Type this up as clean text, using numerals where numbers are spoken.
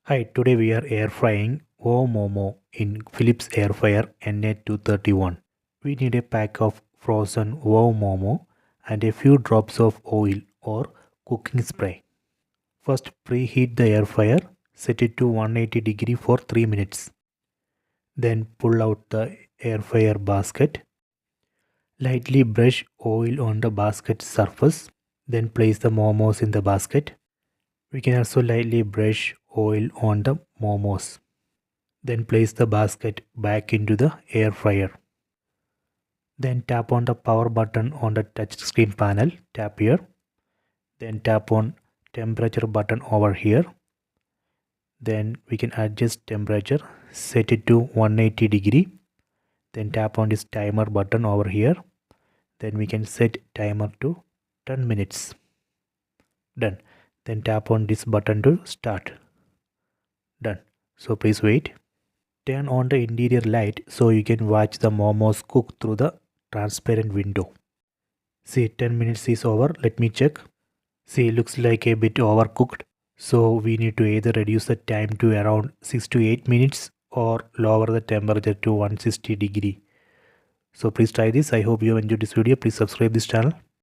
Hi, today we are air frying WOW Momo in Philips Air Fryer NA231. We need a pack of frozen WOW Momo and a few drops of oil or cooking spray. First, preheat the air fryer, set it to 180 degree for 3 minutes. Then pull out the air fryer basket. Lightly brush oil on the basket surface. Then place the momos in the basket. We can also lightly brush oil on the momos. Then place the basket back into the air fryer. Then tap on the power button on the touchscreen panel. Tap here. Then tap on temperature button over here. Then we can adjust temperature. Set it to 180 degree. Then tap on this timer button over here. Then we can set timer to 10 minutes. Done. Then tap on this button to start. Done. So please wait. Turn on the interior light so you can watch the momos cook through the transparent window. See, 10 minutes is over. Let me check. See, looks like a bit overcooked. So we need to either reduce the time to around 6 to 8 minutes or lower the temperature to 160 degree. So please try this. I hope you enjoyed this video. Please subscribe this channel.